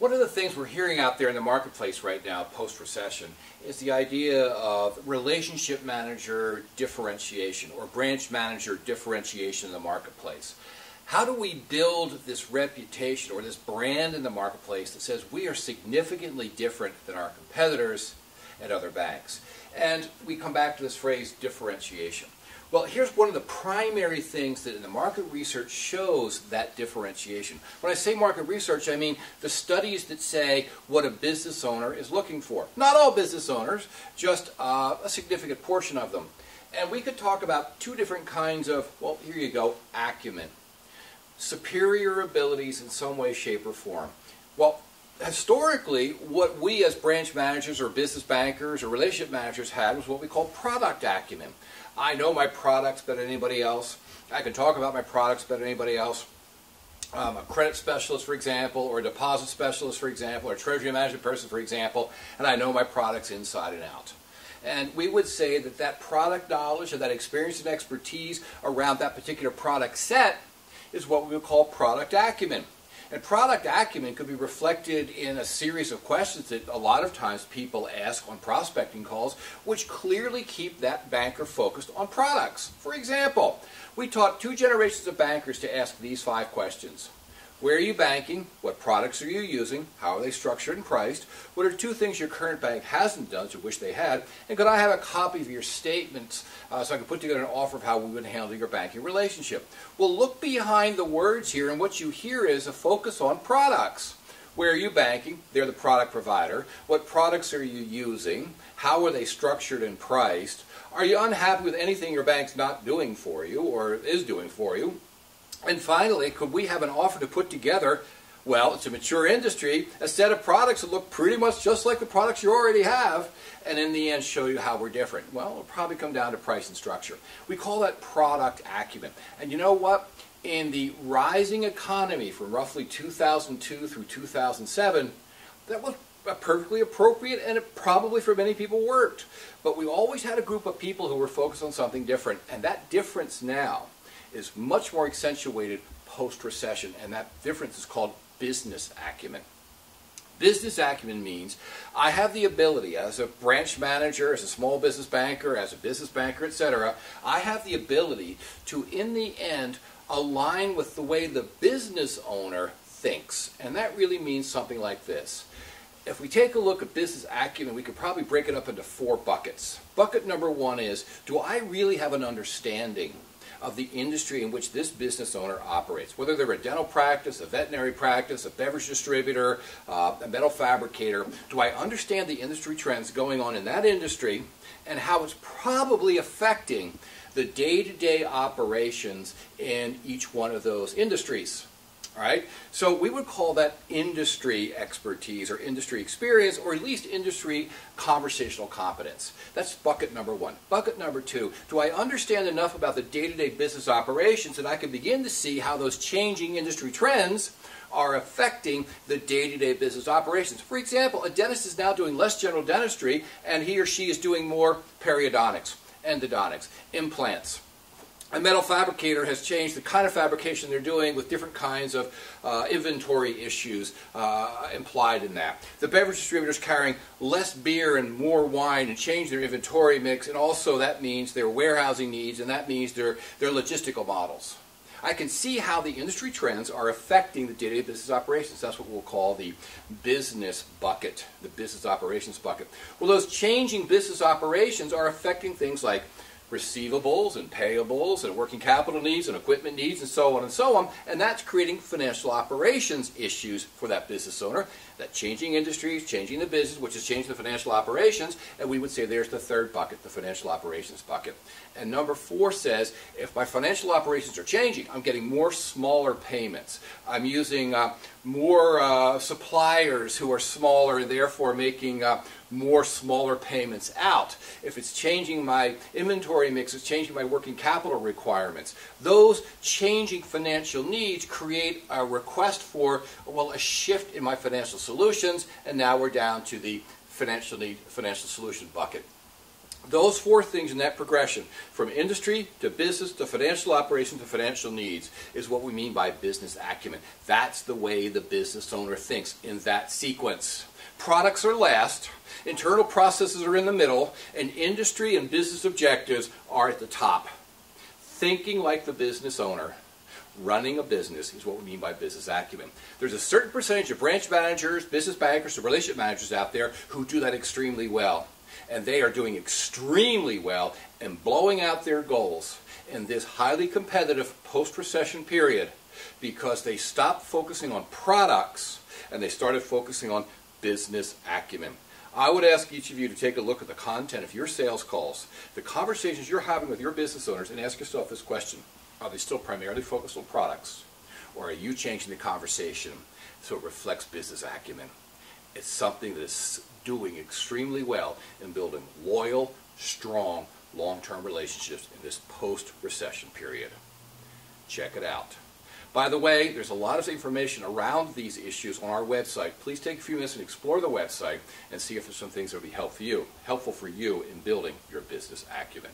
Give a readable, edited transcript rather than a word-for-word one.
One of the things we're hearing out there in the marketplace right now, post-recession, is the idea of relationship manager differentiation or branch manager differentiation in the marketplace. How do we build this reputation or this brand in the marketplace that says we are significantly different than our competitors and other banks? And we come back to this phrase, differentiation. Well, here's one of the primary things that in the market research shows that differentiation. When I say market research, I mean the studies that say what a business owner is looking for. Not all business owners, just a significant portion of them. And we could talk about two different kinds of, well, here you go, acumen. Superior abilities in some way, shape, or form. Well, historically, what we as branch managers or business bankers or relationship managers had was what we call product acumen. I know my products better than anybody else. I can talk about my products better than anybody else. I'm a credit specialist, for example, or a deposit specialist, for example, or a treasury management person, for example, and I know my products inside and out. And we would say that that product knowledge or that experience and expertise around that particular product set is what we would call product acumen. And product acumen could be reflected in a series of questions that a lot of times people ask on prospecting calls, which clearly keep that banker focused on products. For example, we taught 2 generations of bankers to ask these 5 questions. Where are you banking? What products are you using? How are they structured and priced? What are 2 things your current bank hasn't done that you wish they had? And could I have a copy of your statements so I can put together an offer of how we would handle your banking relationship? Well, look behind the words here, and what you hear is a focus on products. Where are you banking? They're the product provider. What products are you using? How are they structured and priced? Are you unhappy with anything your bank's not doing for you or is doing for you? And finally, could we have an offer to put together, well, it's a mature industry, a set of products that look pretty much just like the products you already have, and in the end show you how we're different? Well, it'll probably come down to price and structure. We call that product acumen. And you know what? In the rising economy from roughly 2002 through 2007, that was perfectly appropriate, and it probably for many people worked. But we always had a group of people who were focused on something different, and that difference now is much more accentuated post-recession, and that difference is called business acumen. Business acumen means I have the ability as a branch manager, as a small business banker, as a business banker, etc. I have the ability to, in the end, align with the way the business owner thinks. And that really means something like this. If we take a look at business acumen, we could probably break it up into 4 buckets. Bucket number 1 is, do I really have an understanding of the industry in which this business owner operates? Whether they're a dental practice, a veterinary practice, a beverage distributor, a metal fabricator, do I understand the industry trends going on in that industry and how it's probably affecting the day-to-day operations in each one of those industries? All right? So we would call that industry expertise or industry experience, or at least industry conversational competence. That's bucket number 1. Bucket number 2, do I understand enough about the day-to-day business operations that I can begin to see how those changing industry trends are affecting the day-to-day business operations? For example, a dentist is now doing less general dentistry, and he or she is doing more periodontics, endodontics, implants. A metal fabricator has changed the kind of fabrication they're doing with different kinds of inventory issues implied in that. The beverage distributor is carrying less beer and more wine and change their inventory mix, and also that means their warehousing needs, and that means their logistical models. I can see how the industry trends are affecting the day-to-day business operations. That's what we'll call the business bucket, the business operations bucket. Well, those changing business operations are affecting things like receivables and payables and working capital needs and equipment needs and so on, and that's creating financial operations issues for that business owner. That changing industries, changing the business, which is changing the financial operations, and we would say there's the 3rd bucket, the financial operations bucket. And number 4 says, if my financial operations are changing, I'm getting more smaller payments. I'm using more suppliers who are smaller and therefore making more smaller payments out. If it's changing my inventory mix, it's changing my working capital requirements. Those changing financial needs create a request for, well, a shift in my financial solutions, and now we're down to the financial solution bucket. Those four things in that progression, from industry to business to financial operation to financial needs, is what we mean by business acumen. That's the way the business owner thinks, in that sequence. Products are last, internal processes are in the middle, and industry and business objectives are at the top. Thinking like the business owner, running a business, is what we mean by business acumen. There's a certain percentage of branch managers, business bankers, and relationship managers out there who do that extremely well. And they are doing extremely well and blowing out their goals in this highly competitive post-recession period because they stopped focusing on products and they started focusing on business acumen. I would ask each of you to take a look at the content of your sales calls, the conversations you're having with your business owners, and ask yourself this question: are they still primarily focused on products, or are you changing the conversation so it reflects business acumen? It's something that is doing extremely well in building loyal, strong, long-term relationships in this post-recession period. Check it out. By the way, there's a lot of information around these issues on our website. Please take a few minutes and explore the website and see if there's some things that will be helpful for you in building your business acumen.